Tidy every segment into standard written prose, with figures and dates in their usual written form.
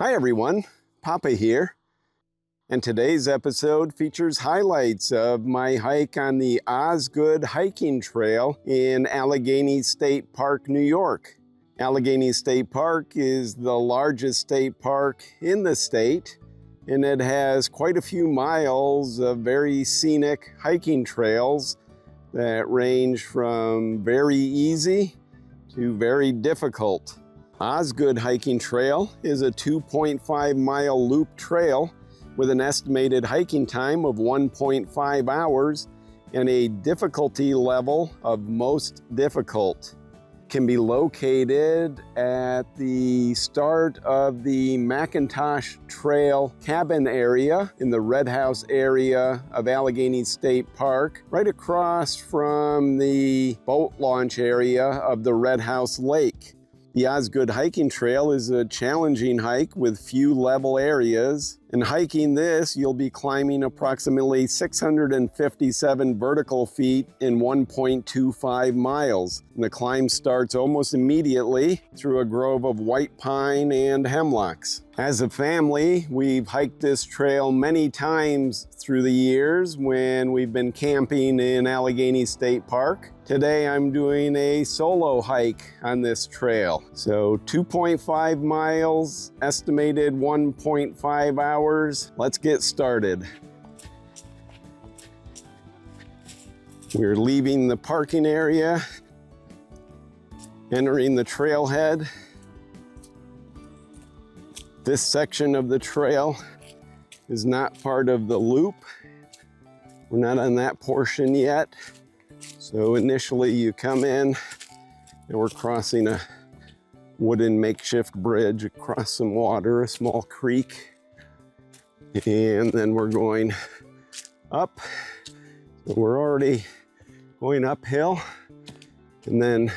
Hi everyone, Papa here, and today's episode features highlights of my hike on the Osgood hiking trail in Allegany State Park, New York. Allegany State Park is the largest state park in the state, and it has quite a few miles of very scenic hiking trails that range from very easy to very difficult. Osgood Hiking Trail is a 2.5 mile loop trail with an estimated hiking time of 1.5 hours and a difficulty level of most difficult. Can be located at the start of the McIntosh Trail cabin area in the Red House area of Allegany State Park, right across from the boat launch area of the Red House Lake. The Osgood Hiking Trail is a challenging hike with few level areas. In hiking this, you'll be climbing approximately 657 vertical feet in 1.25 miles. And the climb starts almost immediately through a grove of white pine and hemlocks. As a family, we've hiked this trail many times through the years when we've been camping in Allegany State Park. Today I'm doing a solo hike on this trail. So 2.5 miles, estimated 1.5 hours. Let's get started. We're leaving the parking area, entering the trailhead. This section of the trail is not part of the loop. We're not on that portion yet. So initially you come in and we're crossing a wooden makeshift bridge across some water, a small creek. And then we're going up. So we're already going uphill. And then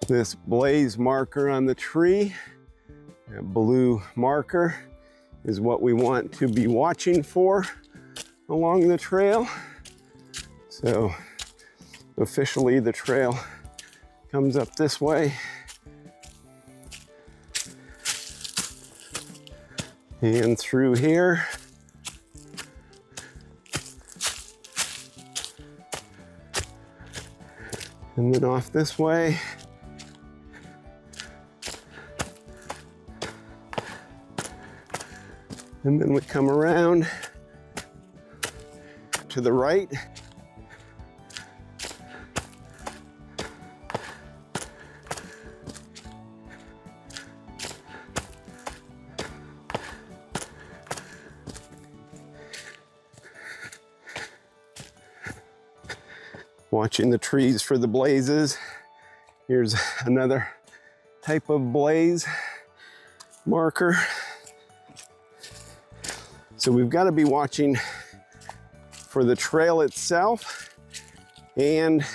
this blaze marker on the tree, that blue marker, is what we want to be watching for along the trail. So officially the trail comes up this way and through here. And then off this way. And then we come around to the right. Watching the trees for the blazes. Here's another type of blaze marker. So we've got to be watching for the trail itself and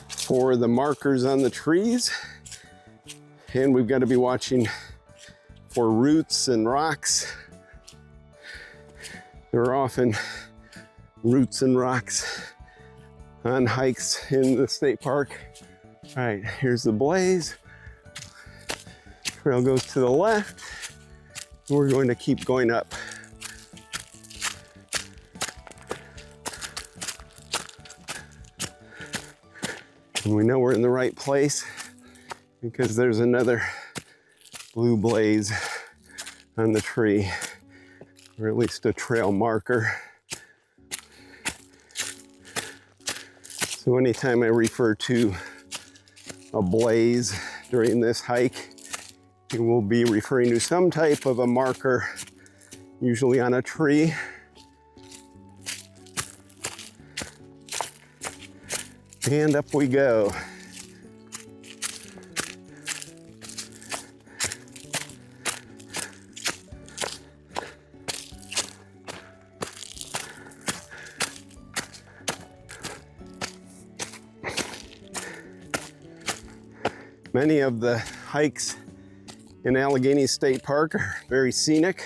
for the markers on the trees. And we've got to be watching for roots and rocks. There are often roots and rocks on hikes in the state park. All right, here's the blaze. Trail goes to the left. We're going to keep going up. And we know we're in the right place because there's another blue blaze on the tree, or at least a trail marker. So anytime I refer to a blaze during this hike, it will be referring to some type of a marker, usually on a tree. And up we go. Many of the hikes in Allegany State Park are very scenic,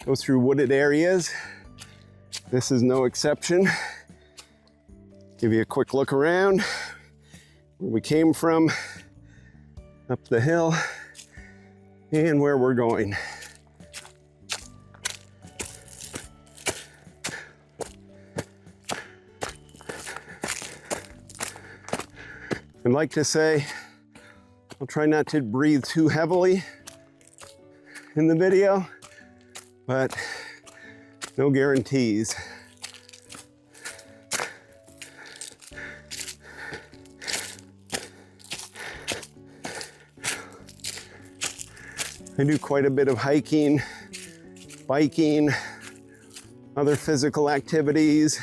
go through wooded areas. This is no exception. Give you a quick look around where we came from. up the hill, and where we're going. I'd like to say, I'll try not to breathe too heavily in the video, but no guarantees. I do quite a bit of hiking, biking, other physical activities.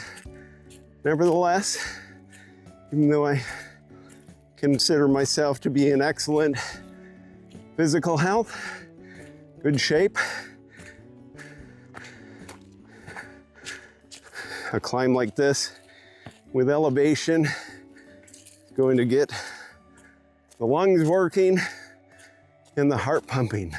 Nevertheless, even though I consider myself to be in excellent physical health, good shape, a climb like this with elevation is going to get the lungs working and the heart pumping.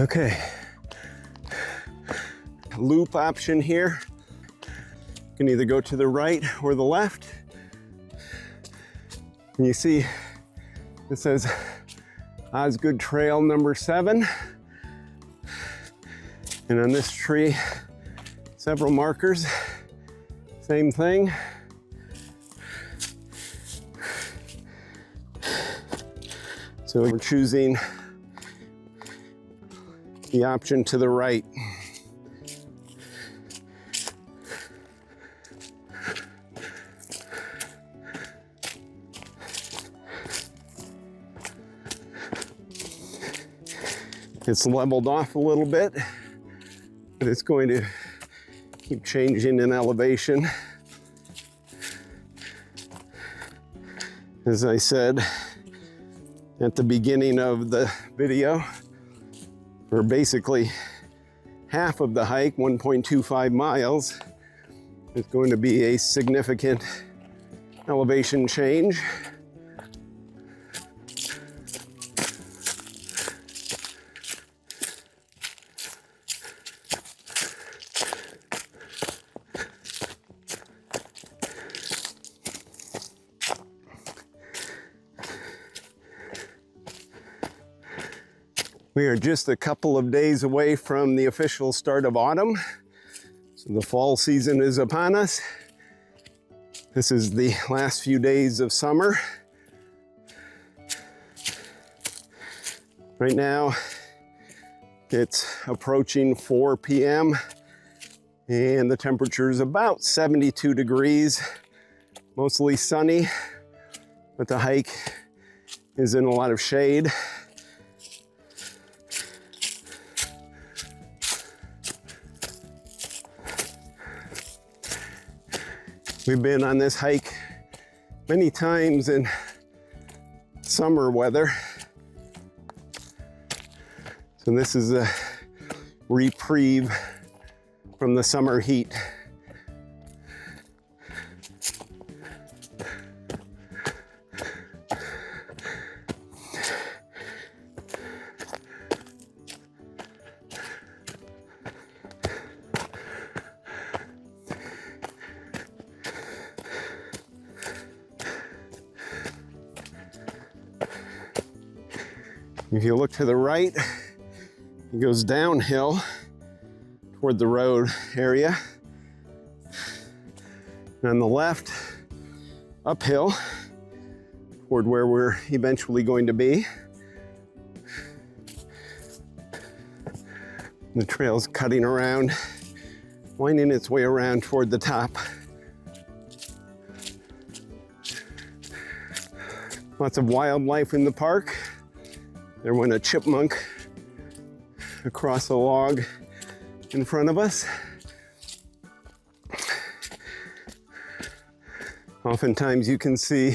Okay, loop option here. You can either go to the right or the left. And you see, it says Osgood Trail number 7. And on this tree, several markers, same thing. So we're choosing the option to the right. It's leveled off a little bit, but it's going to keep changing in elevation. As I said at the beginning of the video, for basically half of the hike, 1.25 miles, is going to be a significant elevation change. We are just a couple of days away from the official start of autumn. So the fall season is upon us. This is the last few days of summer. Right now, it's approaching 4 p.m. and the temperature is about 72 degrees, mostly sunny, but the hike is in a lot of shade. We've been on this hike many times in summer weather. So this is a reprieve from the summer heat. If you look to the right, it goes downhill toward the road area. And on the left, uphill toward where we're eventually going to be. The trail's cutting around, winding its way around toward the top. Lots of wildlife in the park. There went a chipmunk across a log in front of us. Oftentimes you can see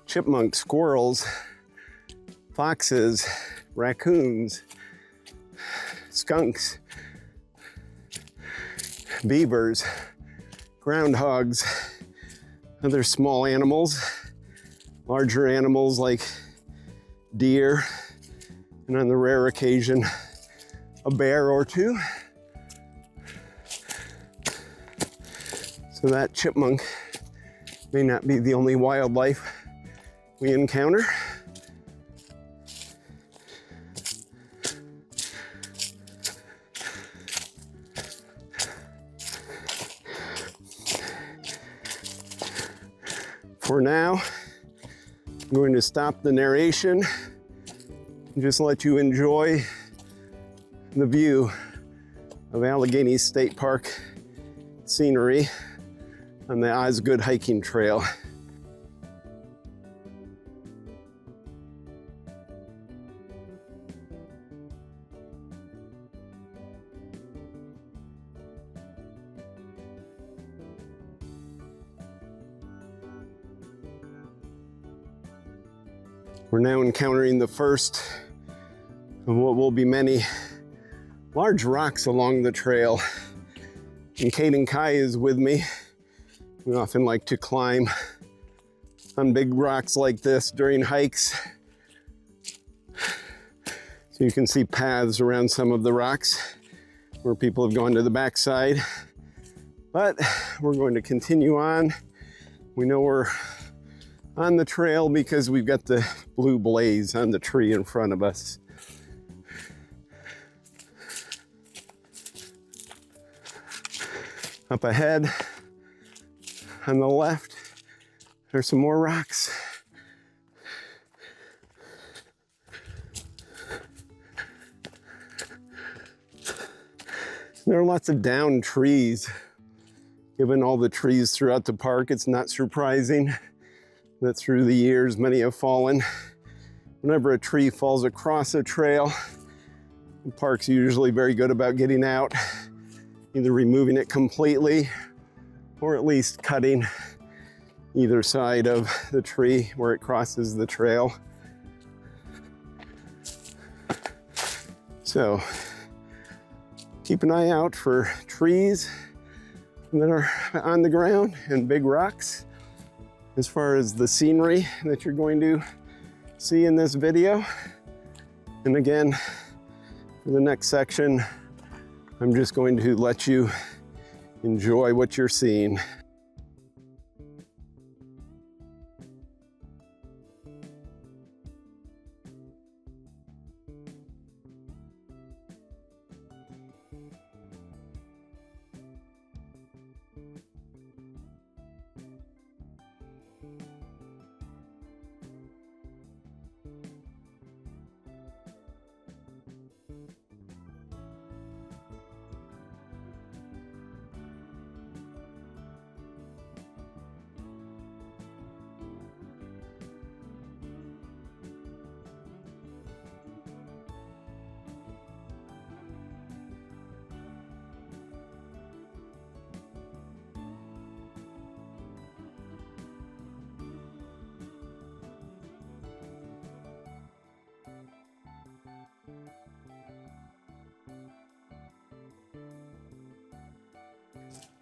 chipmunks, squirrels, foxes, raccoons, skunks, beavers, groundhogs, other small animals, larger animals like deer, and on the rare occasion, a bear or two. So that chipmunk may not be the only wildlife we encounter. For now, I'm going to stop the narration and just let you enjoy the view of Allegany State Park scenery on the Osgood hiking trail. We're now encountering the first of what will be many large rocks along the trail. And Kate and Kai is with me. We often like to climb on big rocks like this during hikes. So you can see paths around some of the rocks where people have gone to the backside. But we're going to continue on. We know we're on the trail because we've got the blue blaze on the tree in front of us. Up ahead, on the left, there's some more rocks. There are lots of downed trees. Given all the trees throughout the park, it's not surprising that through the years, many have fallen. Whenever a tree falls across a trail, the park's usually very good about getting out, either removing it completely or at least cutting either side of the tree where it crosses the trail. So keep an eye out for trees that are on the ground and big rocks. As far as the scenery that you're going to see in this video. And again, for the next section, I'm just going to let you enjoy what you're seeing.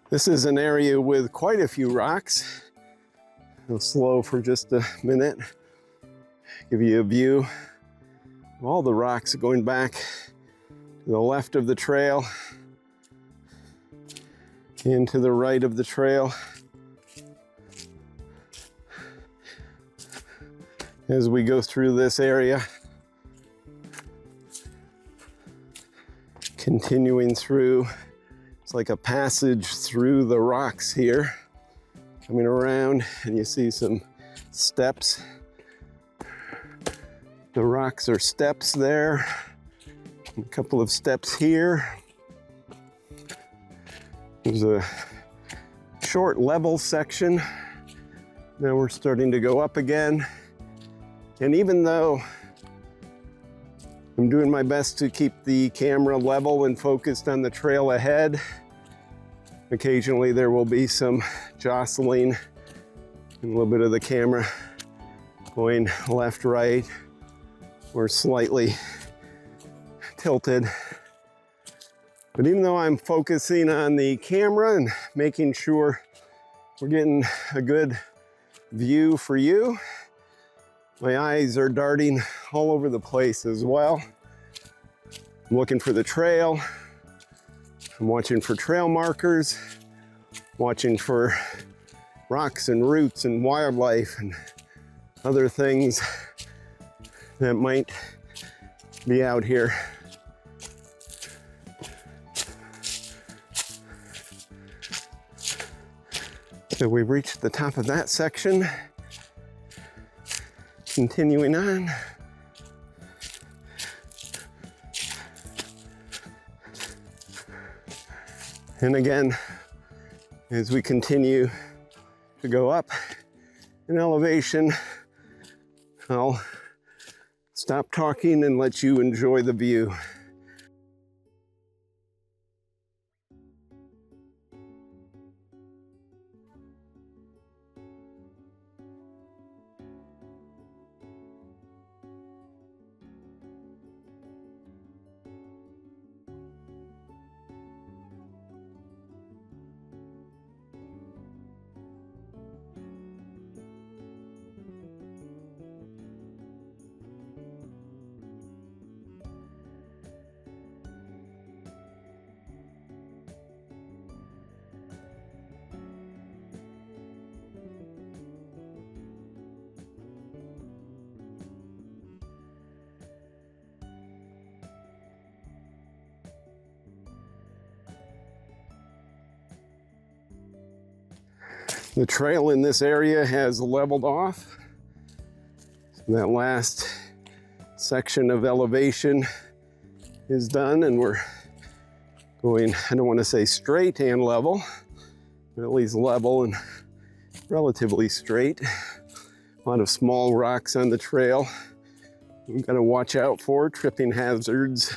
This is an area with quite a few rocks. I'll slow for just a minute, give you a view of all the rocks going back to the left of the trail and to the right of the trail. As we go through this area, continuing through, it's like a passage through the rocks here, coming around, and you see some steps. The rocks are steps there, a couple of steps here. There's a short level section. Now we're starting to go up again. And even though I'm doing my best to keep the camera level and focused on the trail ahead, occasionally there will be some jostling And a little bit of the camera going left, right, or slightly tilted. But even though I'm focusing on the camera and making sure we're getting a good view for you, my eyes are darting all over the place as well. I'm looking for the trail. I'm watching for trail markers, watching for rocks and roots and wildlife and other things that might be out here. So we've reached the top of that section. Continuing on. And again, as we continue to go up in elevation, I'll stop talking and let you enjoy the view. The trail in this area has leveled off. That last section of elevation is done, and we're going, I don't want to say straight and level, but at least level and relatively straight. A lot of small rocks on the trail. We've got to watch out for tripping hazards.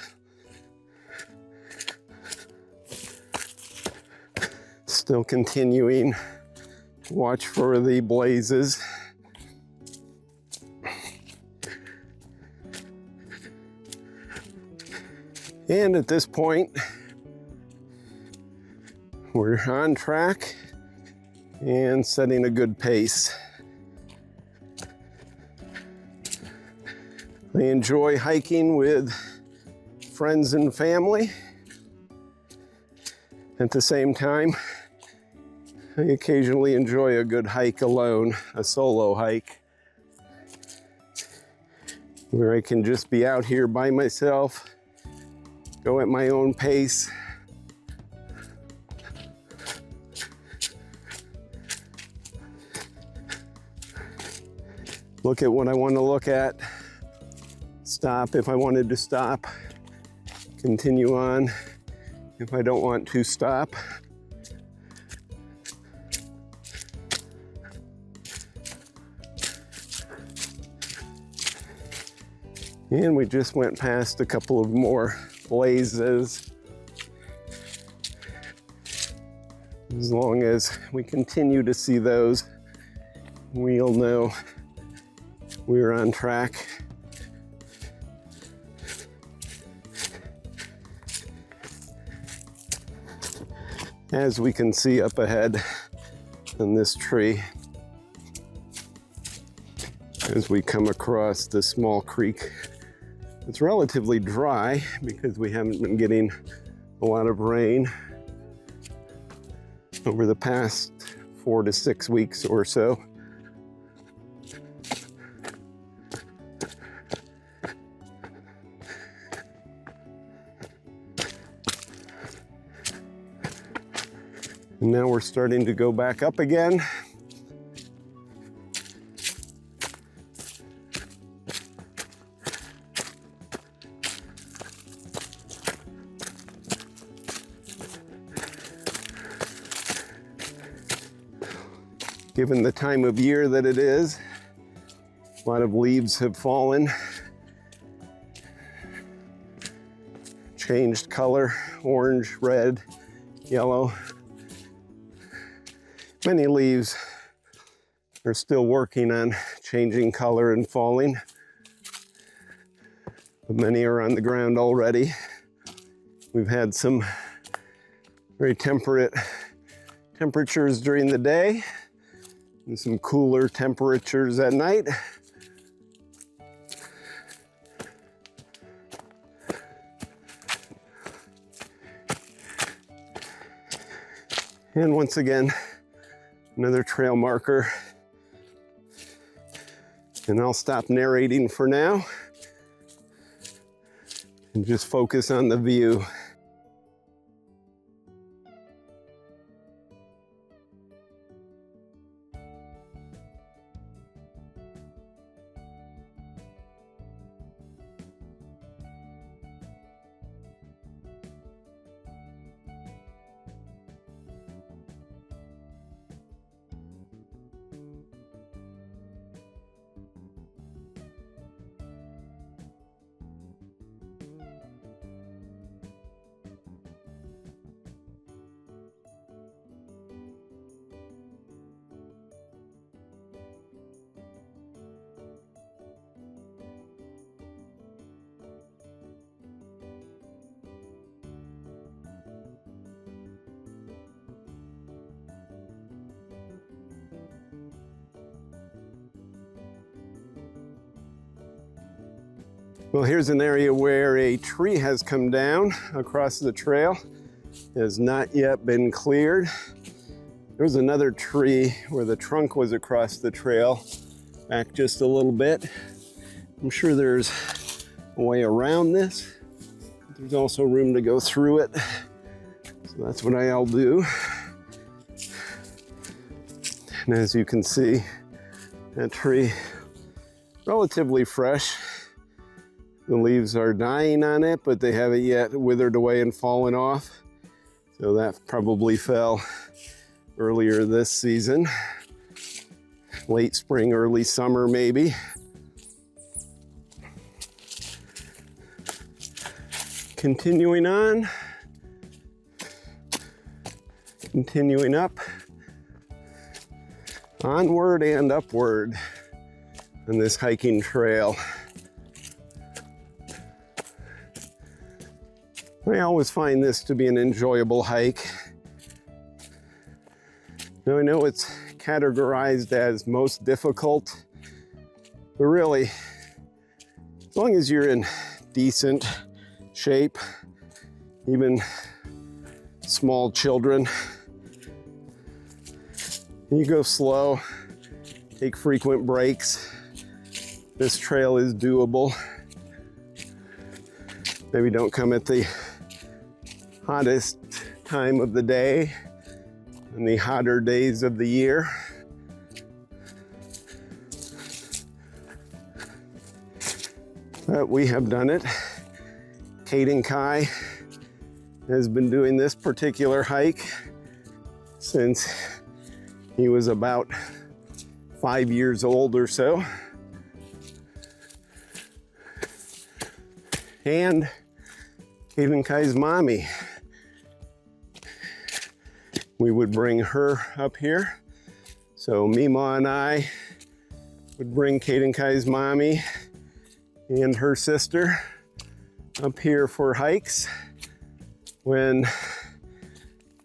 Still continuing. Watch for the blazes. And at this point, we're on track and setting a good pace. I enjoy hiking with friends and family. At the same time, I occasionally enjoy a good hike alone, a solo hike, where I can just be out here by myself, go at my own pace. Look at what I want to look at, stop if I wanted to stop, continue on if I don't want to stop. And we just went past a couple of more blazes. As long as we continue to see those, we'll know we're on track. As we can see up ahead in this tree, as we come across this small creek. It's relatively dry because we haven't been getting a lot of rain over the past 4 to 6 weeks or so. And now we're starting to go back up again. Given the time of year that it is, a lot of leaves have fallen, changed color, orange, red, yellow. Many leaves They're still working on changing color and falling, but many are on the ground already. We've had some very temperate temperatures during the day and some cooler temperatures at night. And once again, another trail marker. And I'll stop narrating for now and just focus on the view. Well, here's an area where a tree has come down across the trail. It has not yet been cleared. There was another tree where the trunk was across the trail, back just a little bit. I'm sure there's a way around this. There's also room to go through it. So that's what I'll do. And as you can see, that tree, relatively fresh. The leaves are dying on it, but they haven't yet withered away and fallen off. So that probably fell earlier this season. Late spring, early summer, maybe. Continuing on. Continuing up. Onward and upward on this hiking trail. I always find this to be an enjoyable hike. Now I know it's categorized as most difficult, but really, as long as you're in decent shape, even small children, you go slow, take frequent breaks, this trail is doable. Maybe don't come at the hottest time of the day and the hotter days of the year. But we have done it. Kate and Kai has been doing this particular hike since he was about 5 years old or so. And Kate and Kai's mommy. We would bring her up here. So Mima and I would bring Kate and Kai's mommy and her sister up here for hikes when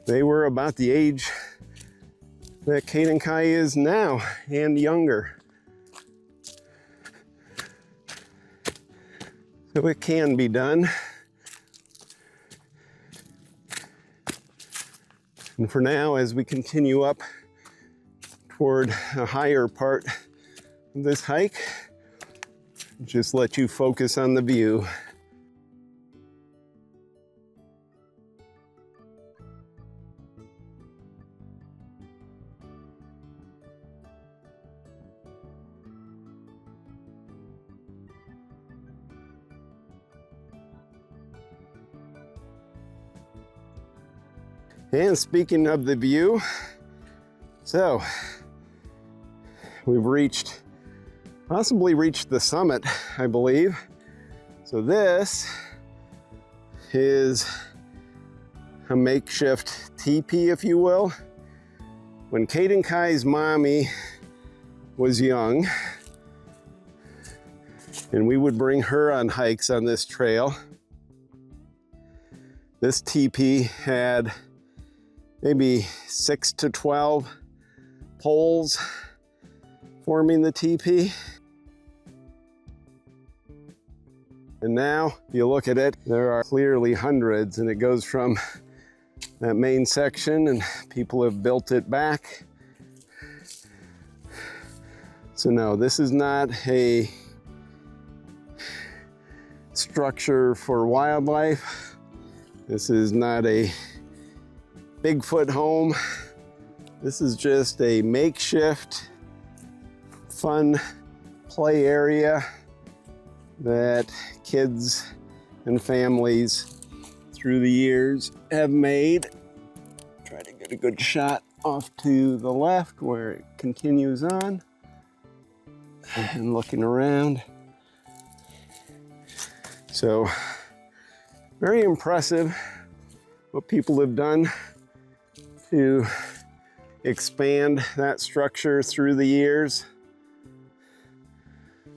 they were about the age that Kate and Kai is now and younger. So it can be done. And for now, as we continue up toward a higher part of this hike, just let you focus on the view. And speaking of the view, so we've possibly reached the summit, I believe. So this is a makeshift teepee, if you will. When Kate and Kai's mommy was young, and we would bring her on hikes on this trail. This teepee had maybe 6 to 12 poles forming the teepee. And now, if you look at it, there are clearly hundreds, and it goes from that main section, and people have built it back. So no, this is not a structure for wildlife. This is not a Bigfoot home. This is just a makeshift, fun play area that kids and families through the years have made. Try to get a good shot off to the left where it continues on. And looking around. So, very impressive what people have done to expand that structure through the years.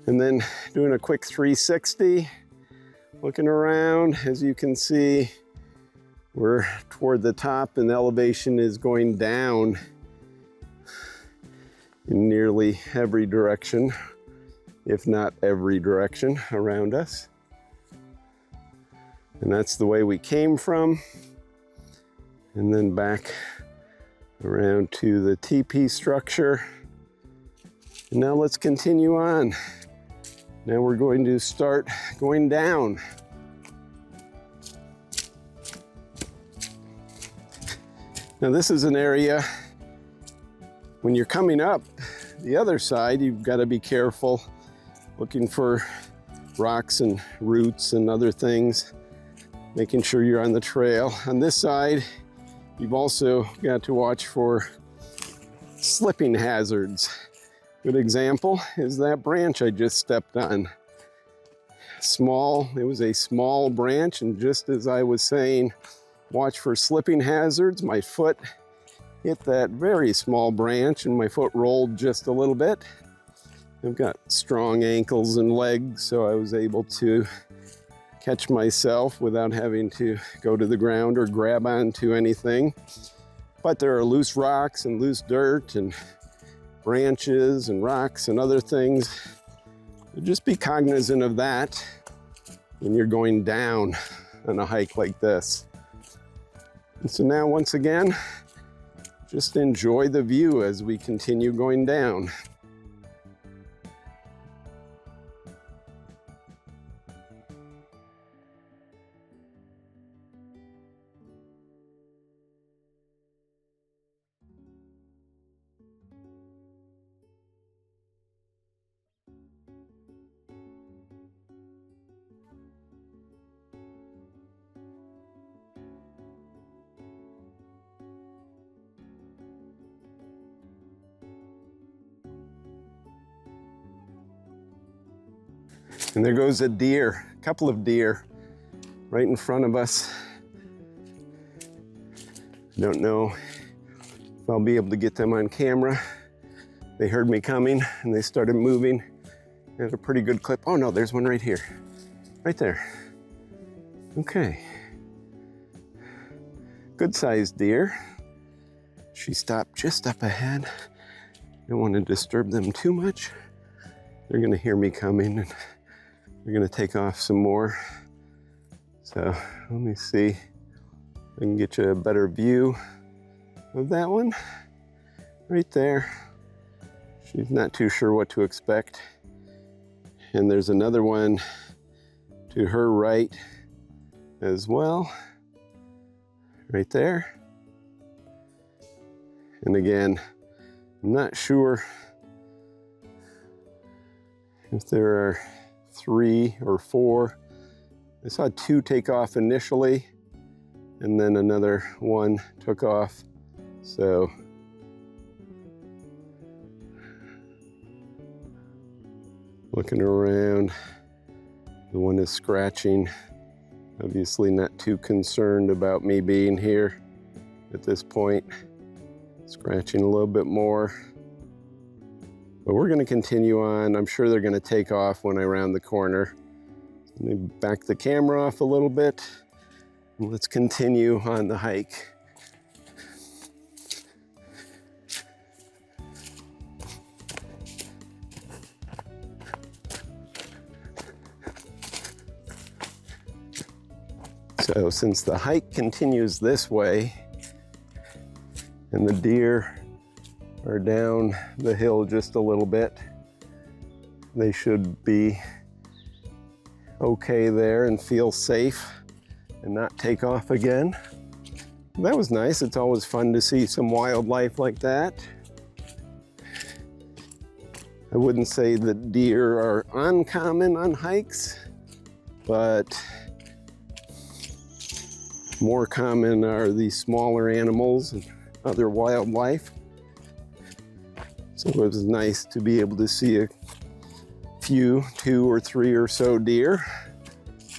And then doing a quick 360, looking around, as you can see, we're toward the top and the elevation is going down in nearly every direction, if not every direction around us. And that's the way we came from. And then back around to the teepee structure. And now let's continue on. Now we're going to start going down. Now this is an area, when you're coming up the other side, you've got to be careful looking for rocks and roots and other things, making sure you're on the trail. On this side, you've also got to watch for slipping hazards. Good example is that branch I just stepped on. It was a small branch, and just as I was saying, watch for slipping hazards, my foot hit that very small branch and my foot rolled just a little bit. I've got strong ankles and legs, so I was able to catch myself without having to go to the ground or grab onto anything. But there are loose rocks and loose dirt and branches and rocks and other things. So just be cognizant of that when you're going down on a hike like this. And so now, once again, just enjoy the view as we continue going down. And there goes a deer, a couple of deer right in front of us. I don't know if I'll be able to get them on camera. They heard me coming and they started moving at a pretty good clip. Oh no, there's one right here, right there. Okay. Good sized deer. She stopped just up ahead. Don't want to disturb them too much. They're gonna hear me coming and they're gonna take off some more. So let me see if I can get you a better view of that one. Right there. She's not too sure what to expect. And there's another one to her right as well. Right there. And again, I'm not sure if there are 3 or 4. I saw 2 take off initially, and then another one took off. So looking around, the one is scratching. Obviously not too concerned about me being here at this point. Scratching a little bit more. But we're going to continue on. I'm sure they're going to take off when I round the corner. Let me back the camera off a little bit. Let's continue on the hike. So since the hike continues this way and the deer are down the hill just a little bit, they should be okay there and feel safe and not take off again. That was nice. It's always fun to see some wildlife like that. I wouldn't say that deer are uncommon on hikes, but more common are the smaller animals and other wildlife. So it was nice to be able to see a few, 2 or 3 or so deer,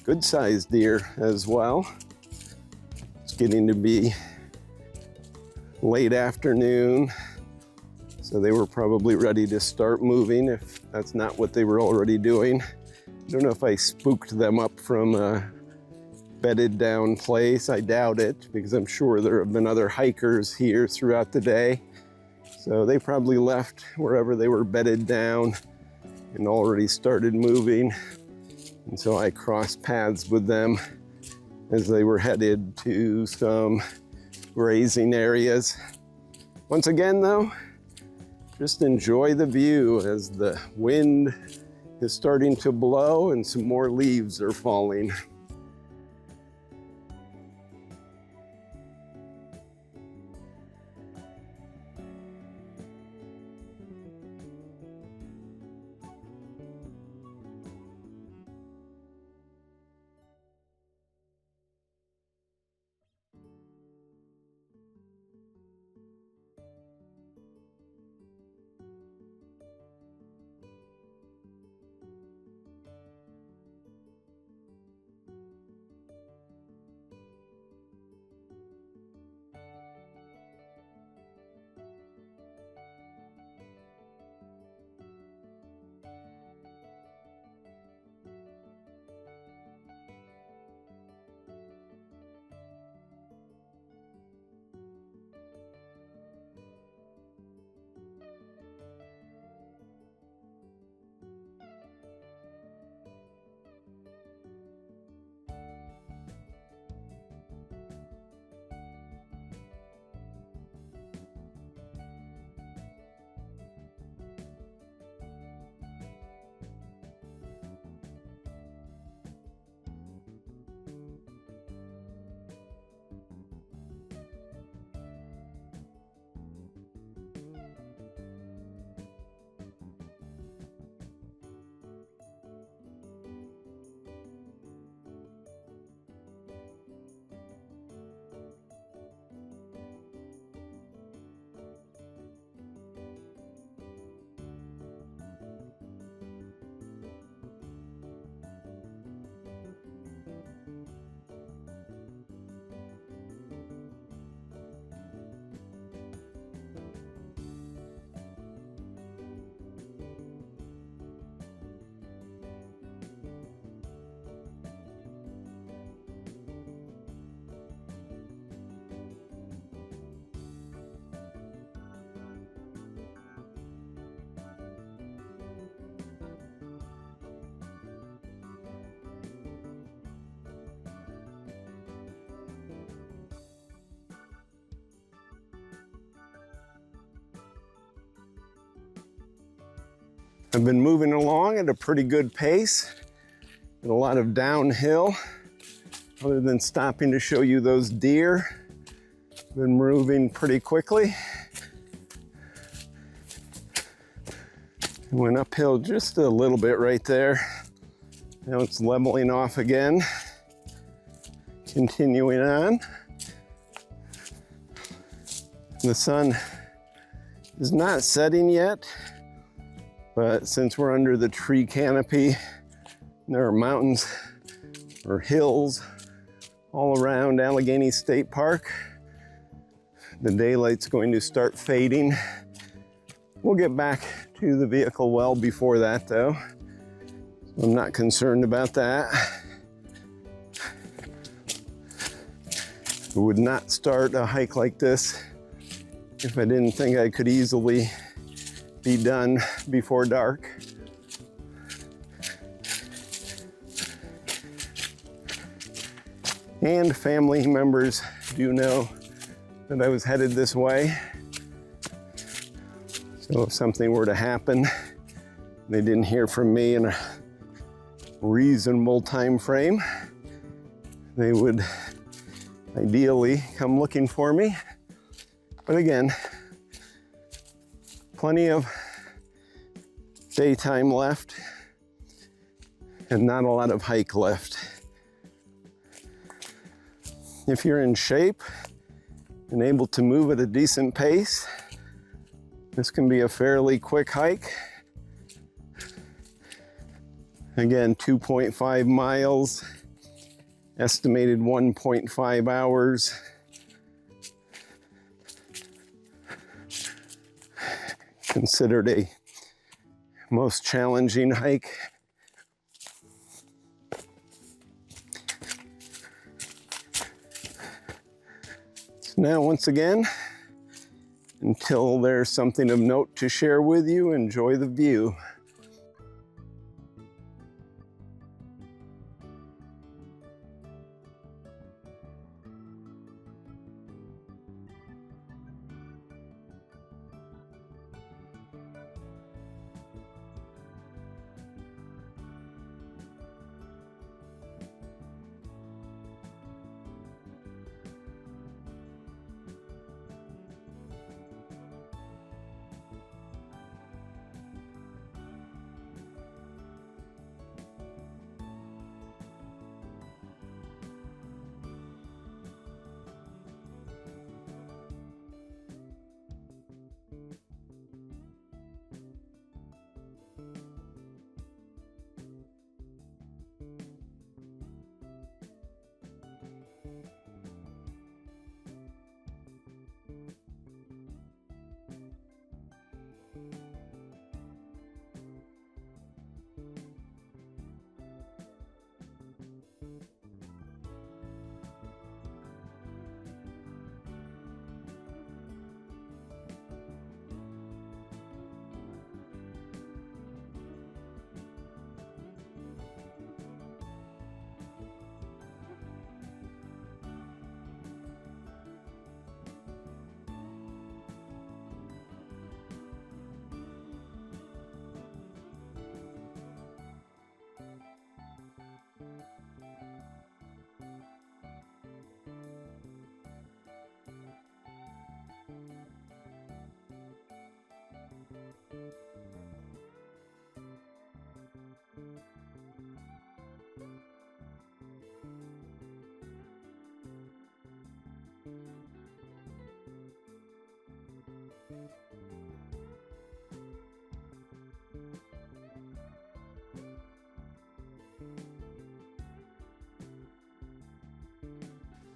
good sized deer as well. It's getting to be late afternoon, so they were probably ready to start moving if that's not what they were already doing. I don't know if I spooked them up from a bedded down place. I doubt it, because I'm sure there have been other hikers here throughout the day. So they probably left wherever they were bedded down and already started moving. And so I crossed paths with them as they were headed to some grazing areas. Once again though, just enjoy the view as the wind is starting to blow and some more leaves are falling. I've been moving along at a pretty good pace and a lot of downhill. Other than stopping to show you those deer, I've been moving pretty quickly. Went uphill just a little bit right there. Now it's leveling off again. Continuing on. The sun is not setting yet, but since we're under the tree canopy, there are mountains or hills all around Allegany State Park. The daylight's going to start fading We'll get back to the vehicle well before that though. I'm not concerned about that. I would not start a hike like this if I didn't think I could easily be done before dark. And family members do know that I was headed this way. So if something were to happen, they didn't hear from me in a reasonable time frame, they would ideally come looking for me. But again, plenty of daytime left and not a lot of hike left. If you're in shape and able to move at a decent pace, this can be a fairly quick hike. Again, 2.5 miles, estimated 1.5 hours. Considered a most challenging hike. So now, once again, until there's something of note to share with you, enjoy the view.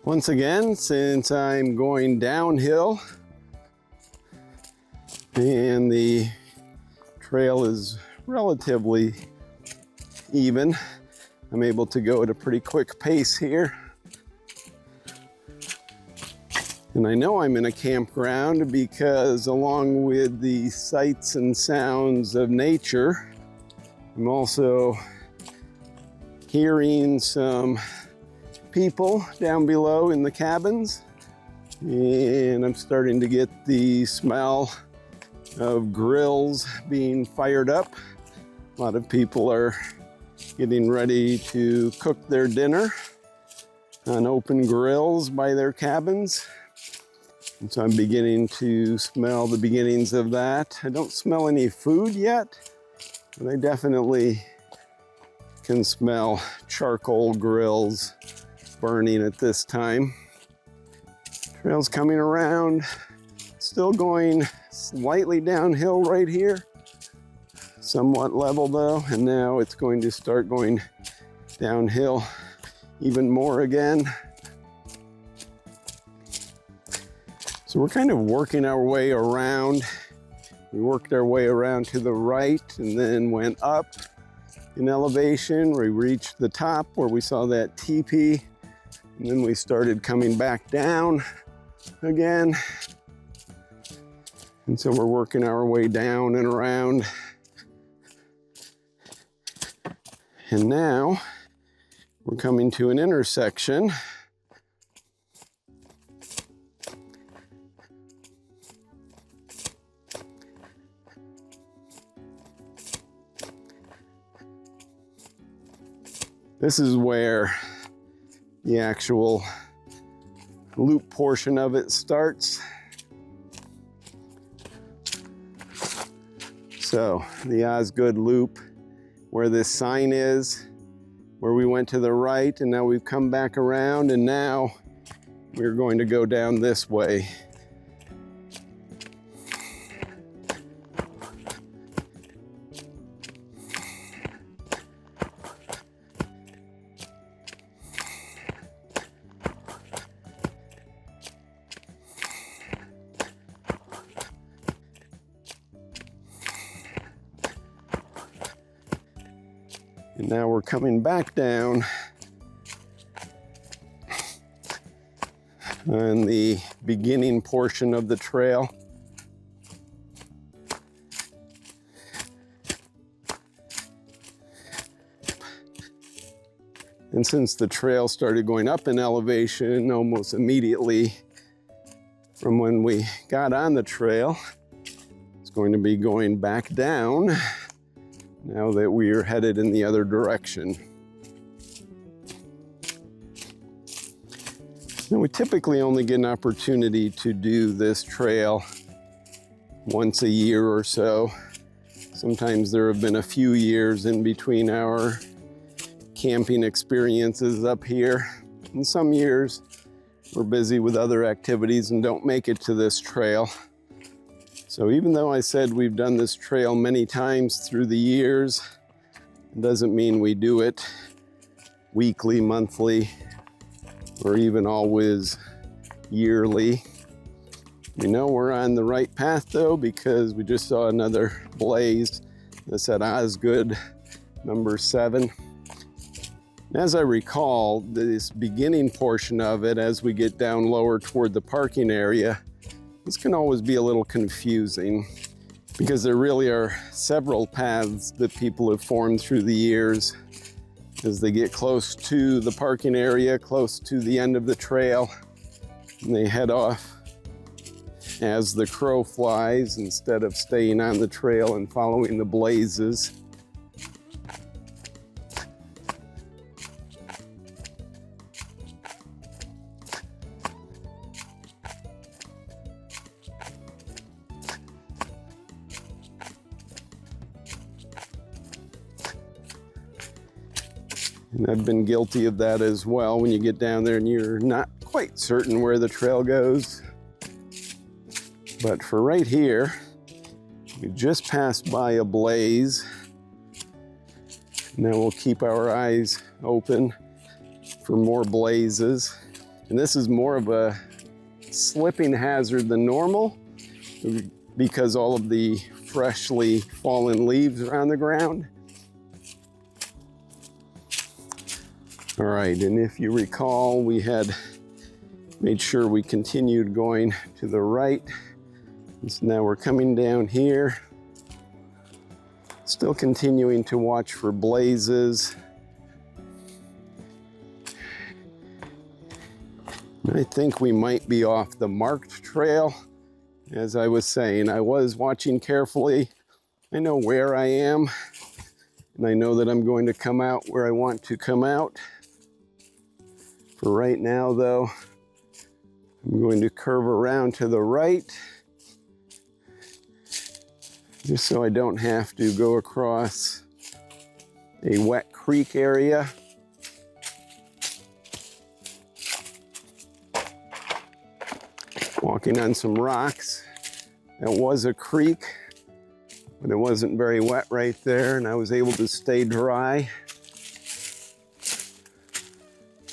Once again, since I'm going downhill and the trail is relatively even, I'm able to go at a pretty quick pace here. And I know I'm in a campground because along with the sights and sounds of nature, I'm also hearing some people down below in the cabins, and I'm starting to get the smell of grills being fired up. A lot of people are getting ready to cook their dinner on open grills by their cabins. And so I'm beginning to smell the beginnings of that. I don't smell any food yet, but I definitely can smell charcoal grills burning at this time. Trail's coming around, still going slightly downhill right here. Somewhat level though, and now it's going to start going downhill even more again. So we're kind of working our way around We worked our way around to the right and then went up in elevation. We reached the top where we saw that teepee, and then we started coming back down again. And so we're working our way down and around. And now we're coming to an intersection. This is where the actual loop portion of it starts. So the Osgood loop, where this sign is, where we went to the right, and now we've come back around, and now we're going to go down this way. And now we're coming back down on the beginning portion of the trail. And since the trail started going up in elevation almost immediately from when we got on the trail, it's going to be going back down now that we are headed in the other direction. Now, we typically only get an opportunity to do this trail once a year or so. Sometimes there have been a few years in between our camping experiences up here. And some years we're busy with other activities and don't make it to this trail. So even though I said we've done this trail many times through the years, it doesn't mean we do it weekly, monthly, or even always yearly. We know we're on the right path though, because we just saw another blaze that's at Osgood, number 7. As I recall, this beginning portion of it, as we get down lower toward the parking area, this can always be a little confusing because there really are several paths that people have formed through the years. As they get close to the parking area, close to the end of the trail, and they head off as the crow flies instead of staying on the trail and following the blazes. And I've been guilty of that as well, when you get down there and you're not quite certain where the trail goes. But for right here, we just passed by a blaze. Now we'll keep our eyes open for more blazes. And this is more of a slipping hazard than normal because all of the freshly fallen leaves are on the ground. All right, and if you recall, we had made sure we continued going to the right. And so now we're coming down here, still continuing to watch for blazes. And I think we might be off the marked trail. As I was saying, I was watching carefully. I know where I am, and I know that I'm going to come out where I want to come out. For right now, though, I'm going to curve around to the right, just so I don't have to go across a wet creek area. Walking on some rocks. That was a creek, but it wasn't very wet right there, and I was able to stay dry.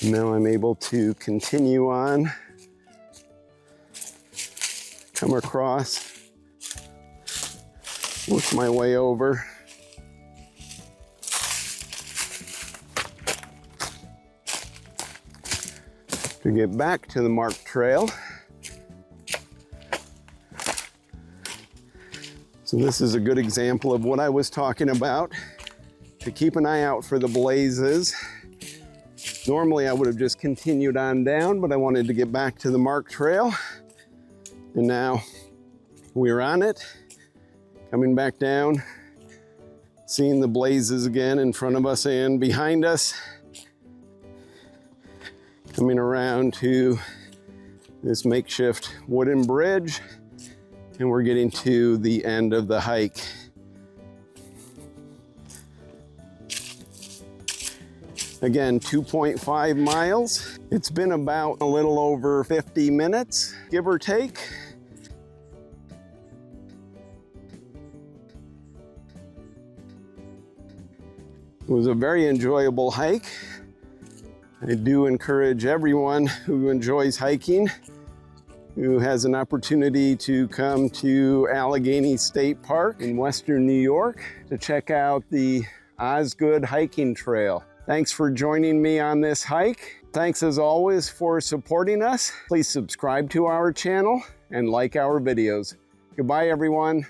Now I'm able to continue on, come across Work my way over. To get back to the marked trail. So this is a good example of what I was talking about, to keep an eye out for the blazes. Normally I would have just continued on down, but I wanted to get back to the marked trail. And now we're on it, coming back down, seeing the blazes again in front of us and behind us. Coming around to this makeshift wooden bridge, and we're getting to the end of the hike. Again, 2.5 miles. It's been about a little over 50 minutes, give or take. It was a very enjoyable hike. I do encourage everyone who enjoys hiking, who has an opportunity to come to Allegany State Park in Western New York to check out the Osgood Hiking Trail. Thanks for joining me on this hike. Thanks as always for supporting us. Please subscribe to our channel and like our videos. Goodbye, everyone.